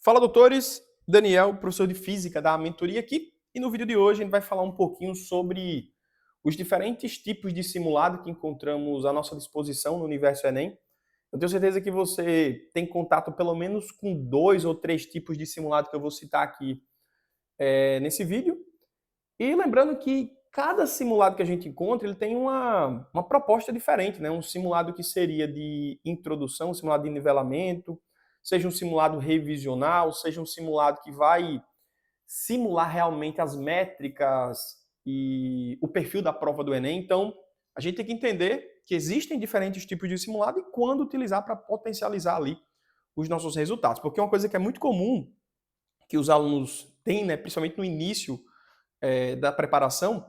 Fala, doutores! Daniel, professor de Física da mentoria aqui. E no vídeo de hoje a gente vai falar um pouquinho sobre os diferentes tipos de simulado que encontramos à nossa disposição no universo Enem. Eu tenho certeza que você tem contato pelo menos com 2 ou 3 tipos de simulado que eu vou citar aqui nesse vídeo. E lembrando que cada simulado que a gente encontra, ele tem uma proposta diferente, né? Um simulado que seria de introdução, um simulado de nivelamento, seja um simulado revisional, seja um simulado que vai simular realmente as métricas e o perfil da prova do Enem. Então, a gente tem que entender que existem diferentes tipos de simulado e quando utilizar para potencializar ali os nossos resultados. Porque uma coisa que é muito comum que os alunos têm, né, principalmente no início da preparação,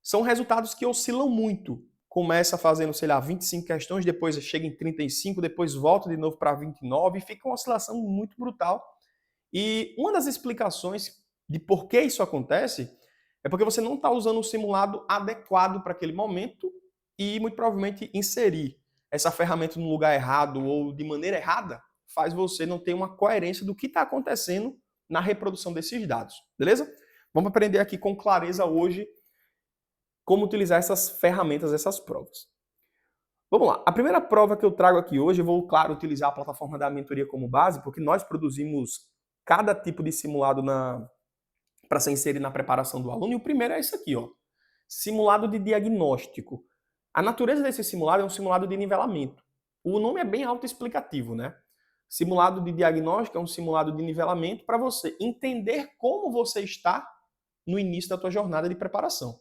são resultados que oscilam muito. Começa fazendo, sei lá, 25 questões, depois chega em 35, depois volta de novo para 29 e fica uma oscilação muito brutal. E uma das explicações de por que isso acontece é porque você não está usando o simulado adequado para aquele momento e muito provavelmente inserir essa ferramenta no lugar errado ou de maneira errada faz você não ter uma coerência do que está acontecendo na reprodução desses dados, beleza? Vamos aprender aqui com clareza hoje como utilizar essas ferramentas, essas provas. Vamos lá. A primeira prova que eu trago aqui hoje, eu vou, claro, utilizar a plataforma da mentoria como base, porque nós produzimos cada tipo de simulado para ser inserido na preparação do aluno. E o primeiro é esse aqui, ó. Simulado de diagnóstico. A natureza desse simulado é um simulado de nivelamento. O nome é bem autoexplicativo, né? Simulado de diagnóstico é um simulado de nivelamento para você entender como você está no início da tua jornada de preparação.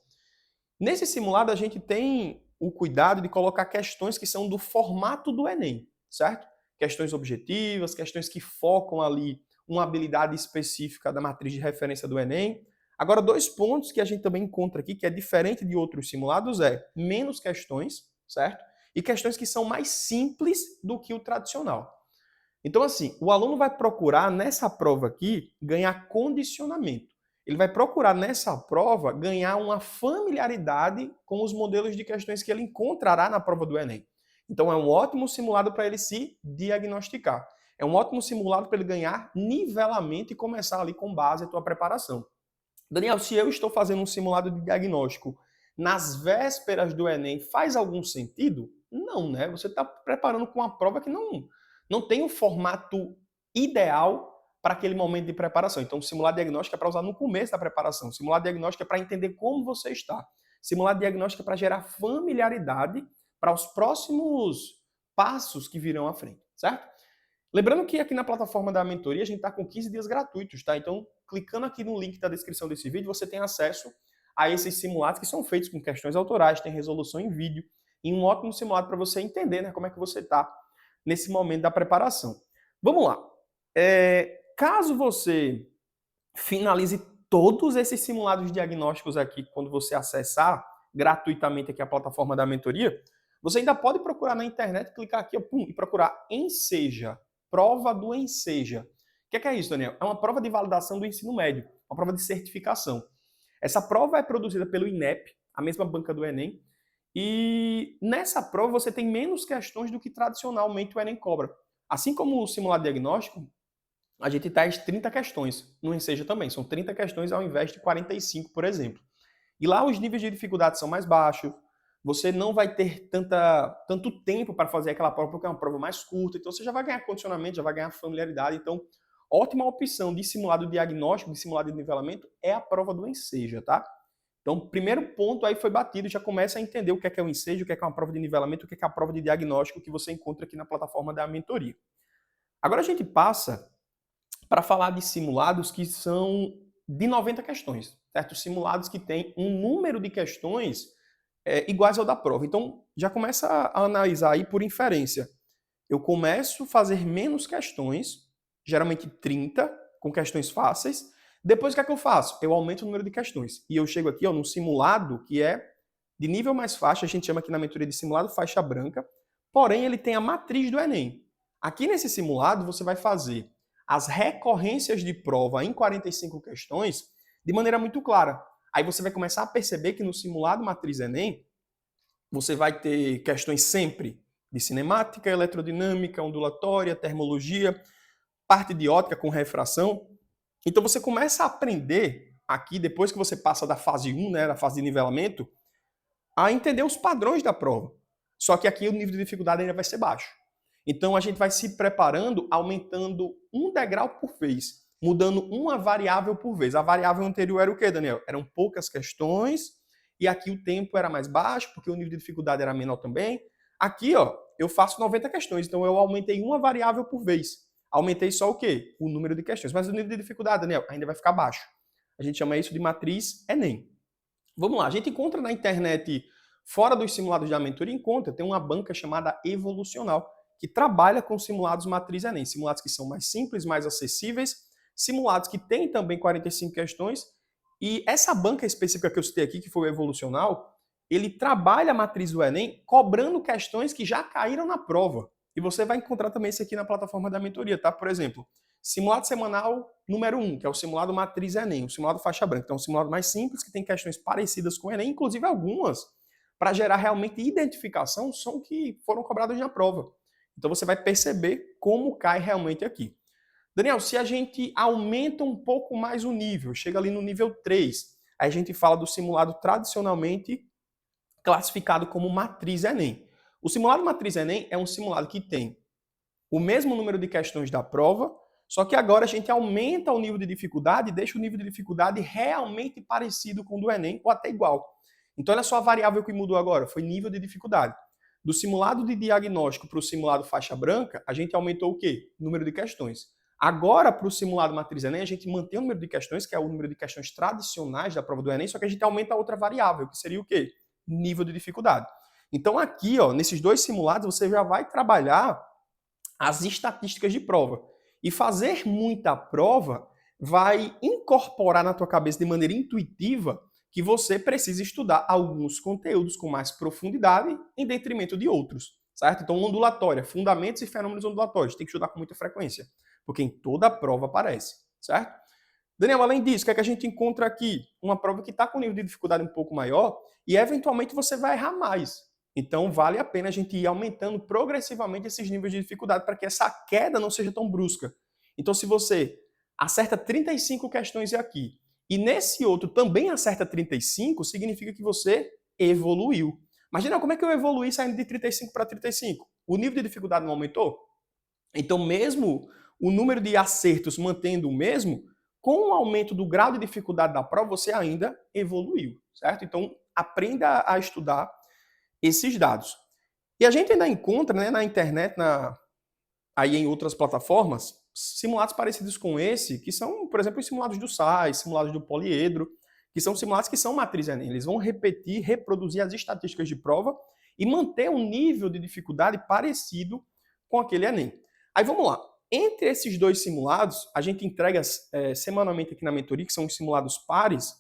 Nesse simulado, a gente tem o cuidado de colocar questões que são do formato do Enem, certo? Questões objetivas, questões que focam ali uma habilidade específica da matriz de referência do Enem. Agora, 2 pontos que a gente também encontra aqui, que é diferente de outros simulados, é menos questões, certo? E questões que são mais simples do que o tradicional. Então, assim, o aluno vai procurar nessa prova aqui ganhar condicionamento. Ele vai procurar nessa prova ganhar uma familiaridade com os modelos de questões que ele encontrará na prova do Enem. Então, é um ótimo simulado para ele se diagnosticar. É um ótimo simulado para ele ganhar nivelamento e começar ali com base a tua preparação. Daniel, se eu estou fazendo um simulado de diagnóstico nas vésperas do Enem, faz algum sentido? Não, né? Você está preparando com uma prova que não tem um formato ideal para aquele momento de preparação. Então, o simulado diagnóstico é para usar no começo da preparação. O simulado diagnóstico é para entender como você está. Simulado diagnóstico é para gerar familiaridade para os próximos passos que virão à frente, certo? Lembrando que aqui na plataforma da mentoria a gente está com 15 dias gratuitos, tá? Então, clicando aqui no link da descrição desse vídeo, você tem acesso a esses simulados que são feitos com questões autorais, tem resolução em vídeo, e um ótimo simulado para você entender, né, como é que você está nesse momento da preparação. Vamos lá. Caso você finalize todos esses simulados diagnósticos aqui quando você acessar gratuitamente aqui a plataforma da mentoria, você ainda pode procurar na internet, clicar aqui pum, e procurar Enseja, prova do Enseja. O que é isso, Daniel? É uma prova de validação do ensino médio, uma prova de certificação. Essa prova é produzida pelo INEP, a mesma banca do Enem, e nessa prova você tem menos questões do que tradicionalmente o Enem cobra. Assim como o simulado diagnóstico, a gente traz 30 questões. No Enseja também, são 30 questões ao invés de 45, por exemplo. E lá os níveis de dificuldade são mais baixos, você não vai ter tanto tempo para fazer aquela prova, porque é uma prova mais curta, então você já vai ganhar condicionamento, já vai ganhar familiaridade. Então, ótima opção de simulado diagnóstico, de simulado de nivelamento, é a prova do Enseja, tá? Então, primeiro ponto aí foi batido, já começa a entender o que é o Enseja, o que é uma prova de nivelamento, o que é a prova de diagnóstico que você encontra aqui na plataforma da mentoria. Agora a gente passa para falar de simulados que são de 90 questões, certo? Simulados que têm um número de questões iguais ao da prova. Então, já começa a analisar aí por inferência. Eu começo a fazer menos questões, geralmente 30, com questões fáceis. Depois, o que é que eu faço? Eu aumento o número de questões. E eu chego aqui num simulado que é de nível mais faixa, a gente chama aqui na mentoria de simulado faixa branca, porém ele tem a matriz do Enem. Aqui nesse simulado, você vai fazer as recorrências de prova em 45 questões de maneira muito clara. Aí você vai começar a perceber que no simulado matriz Enem, você vai ter questões sempre de cinemática, eletrodinâmica, ondulatória, termologia. parte de ótica com refração. Então você começa a aprender aqui, depois que você passa da fase 1, né, da fase de nivelamento, a entender os padrões da prova. Só que aqui o nível de dificuldade ainda vai ser baixo. Então a gente vai se preparando, aumentando um degrau por vez, mudando uma variável por vez. A variável anterior era o quê, Daniel? Eram poucas questões, e aqui o tempo era mais baixo, porque o nível de dificuldade era menor também. Aqui, ó, eu faço 90 questões, então eu aumentei uma variável por vez. Aumentei só o quê? O número de questões. Mas o nível de dificuldade, Daniel, ainda vai ficar baixo. A gente chama isso de matriz Enem. Vamos lá, a gente encontra na internet, fora dos simulados de mentoria, tem uma banca chamada Evolucional, que trabalha com simulados matriz Enem, simulados que são mais simples, mais acessíveis, simulados que têm também 45 questões, e essa banca específica que eu citei aqui, que foi o Evolucional, ele trabalha a matriz do Enem cobrando questões que já caíram na prova. E você vai encontrar também isso aqui na plataforma da mentoria, tá? Por exemplo, simulado semanal número 1, que é o simulado matriz Enem, o simulado faixa branca. Então, é um simulado mais simples, que tem questões parecidas com o Enem, inclusive algumas, para gerar realmente identificação, são que foram cobradas na prova. Então, você vai perceber como cai realmente aqui. Daniel, se a gente aumenta um pouco mais o nível, chega ali no nível 3, aí a gente fala do simulado tradicionalmente classificado como matriz Enem. O simulado matriz Enem é um simulado que tem o mesmo número de questões da prova, só que agora a gente aumenta o nível de dificuldade e deixa o nível de dificuldade realmente parecido com o do Enem ou até igual. Então, olha só a variável que mudou agora, foi nível de dificuldade. Do simulado de diagnóstico para o simulado faixa branca, a gente aumentou o quê? O número de questões. Agora, para o simulado matriz Enem, a gente mantém o número de questões, que é o número de questões tradicionais da prova do Enem, só que a gente aumenta a outra variável, que seria o quê? Nível de dificuldade. Então, aqui, ó, nesses dois simulados, você já vai trabalhar as estatísticas de prova. E fazer muita prova vai incorporar na tua cabeça de maneira intuitiva que você precisa estudar alguns conteúdos com mais profundidade em detrimento de outros, certo? Então, ondulatória, fundamentos e fenômenos ondulatórios, tem que estudar com muita frequência, porque em toda prova aparece, certo? Daniel, além disso, o que é que a gente encontra aqui? Uma prova que está com nível de dificuldade um pouco maior e, eventualmente, você vai errar mais. Então, vale a pena a gente ir aumentando progressivamente esses níveis de dificuldade para que essa queda não seja tão brusca. Então, se você acerta 35 questões aqui e nesse outro também acerta 35, significa que você evoluiu. Imagina como é que eu evoluí saindo de 35 para 35. O nível de dificuldade não aumentou? Então, mesmo o número de acertos mantendo o mesmo, com o aumento do grau de dificuldade da prova, você ainda evoluiu, certo? Então, aprenda a estudar esses dados. E a gente ainda encontra, né, na internet, aí em outras plataformas, simulados parecidos com esse, que são, por exemplo, os simulados do SAI, simulados do poliedro, que são simulados que são matriz Enem. Eles vão repetir, reproduzir as estatísticas de prova e manter um nível de dificuldade parecido com aquele Enem. Aí vamos lá. Entre esses dois simulados, a gente entrega semanalmente aqui na mentoria, que são os simulados pares,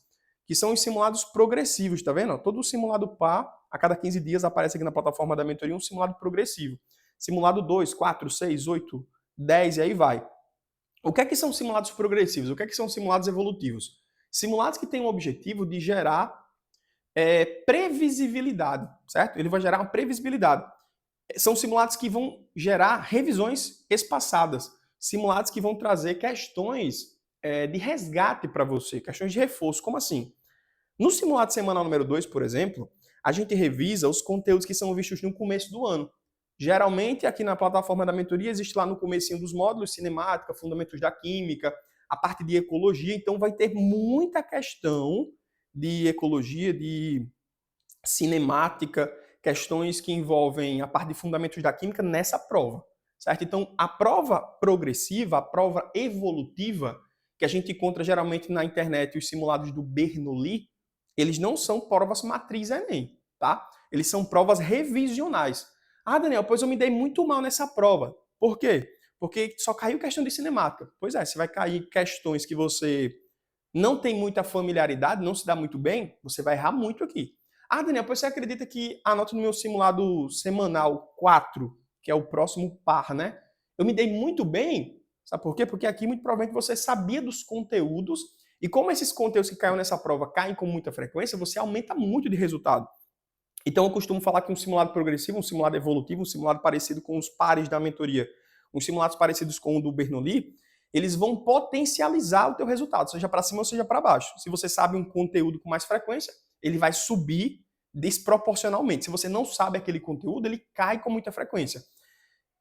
que são os simulados progressivos, tá vendo? Todo simulado par, a cada 15 dias aparece aqui na plataforma da mentoria um simulado progressivo. Simulado 2, 4, 6, 8, 10 e aí vai. O que é que são simulados progressivos? O que é que são simulados evolutivos? Simulados que têm o objetivo de gerar previsibilidade, certo? Ele vai gerar uma previsibilidade. São simulados que vão gerar revisões espaçadas, simulados que vão trazer questões de resgate para você, questões de reforço. Como assim? No simulado semanal número 2, por exemplo, a gente revisa os conteúdos que são vistos no começo do ano. Geralmente, aqui na plataforma da mentoria, existe lá no comecinho dos módulos cinemática, fundamentos da química, a parte de ecologia, então vai ter muita questão de ecologia, de cinemática, questões que envolvem a parte de fundamentos da química nessa prova, certo? Então, a prova progressiva, a prova evolutiva, que a gente encontra geralmente na internet, os simulados do Bernoulli, eles não são provas matriz Enem, tá? Eles são provas revisionais. Ah, Daniel, pois eu me dei muito mal nessa prova. Por quê? Porque só caiu questão de cinemática. Pois é, você vai cair questões que você não tem muita familiaridade, não se dá muito bem, você vai errar muito aqui. Ah, Daniel, pois você acredita que a nota no meu simulado semanal 4, que é o próximo par, né? Eu me dei muito bem. Sabe por quê? Porque aqui muito provavelmente você sabia dos conteúdos e como esses conteúdos que caíram nessa prova caem com muita frequência, você aumenta muito de resultado. Então eu costumo falar que um simulado progressivo, um simulado evolutivo, um simulado parecido com os pares da mentoria, uns simulados parecidos com o do Bernoulli, eles vão potencializar o teu resultado, seja para cima ou seja para baixo. Se você sabe um conteúdo com mais frequência, ele vai subir desproporcionalmente. Se você não sabe aquele conteúdo, ele cai com muita frequência.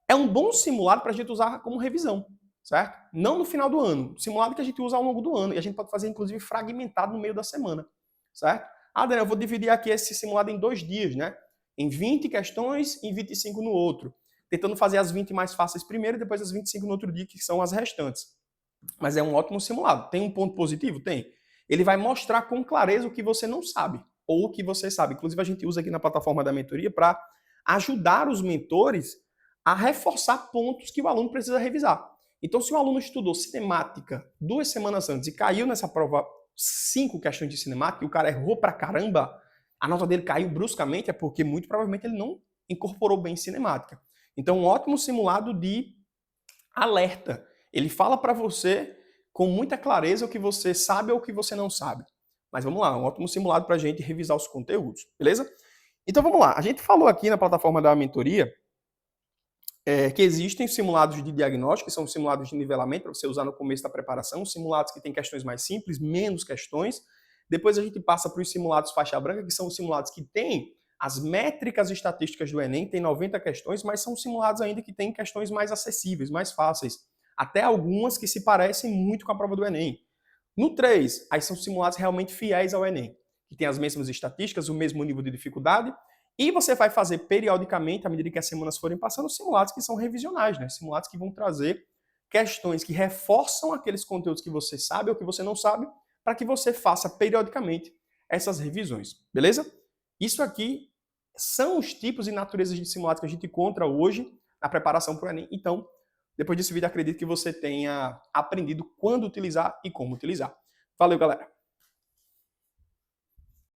É um bom simulado para a gente usar como revisão, certo? Não no final do ano. Simulado que a gente usa ao longo do ano. E a gente pode fazer, inclusive, fragmentado no meio da semana, certo? Ah, Daniel, eu vou dividir aqui esse simulado em 2 dias, né? Em 20 questões e 25 no outro. Tentando fazer as 20 mais fáceis primeiro e depois as 25 no outro dia, que são as restantes. Mas é um ótimo simulado. Tem um ponto positivo? Tem. Ele vai mostrar com clareza o que você não sabe ou o que você sabe. Inclusive, a gente usa aqui na plataforma da mentoria para ajudar os mentores a reforçar pontos que o aluno precisa revisar. Então, se o aluno estudou cinemática 2 semanas antes e caiu nessa prova 5 questões de cinemática e o cara errou pra caramba, a nota dele caiu bruscamente, é porque muito provavelmente ele não incorporou bem cinemática. Então, um ótimo simulado de alerta. Ele fala para você com muita clareza o que você sabe ou o que você não sabe. Mas vamos lá, um ótimo simulado para a gente revisar os conteúdos, beleza? Então vamos lá, a gente falou aqui na plataforma da mentoria que existem simulados de diagnóstico, que são simulados de nivelamento para você usar no começo da preparação, simulados que têm questões mais simples, menos questões. Depois a gente passa para os simulados faixa branca, que são os simulados que têm as métricas estatísticas do Enem, tem 90 questões, mas são simulados ainda que têm questões mais acessíveis, mais fáceis. Até algumas que se parecem muito com a prova do Enem. No 3, aí são simulados realmente fiéis ao Enem, que tem as mesmas estatísticas, o mesmo nível de dificuldade, e você vai fazer periodicamente, à medida que as semanas forem passando, simulados que são revisionais, né? Simulados que vão trazer questões que reforçam aqueles conteúdos que você sabe ou que você não sabe, para que você faça periodicamente essas revisões, beleza? Isso aqui são os tipos e naturezas de simulados que a gente encontra hoje na preparação para o Enem. Então, depois desse vídeo, acredito que você tenha aprendido quando utilizar e como utilizar. Valeu, galera!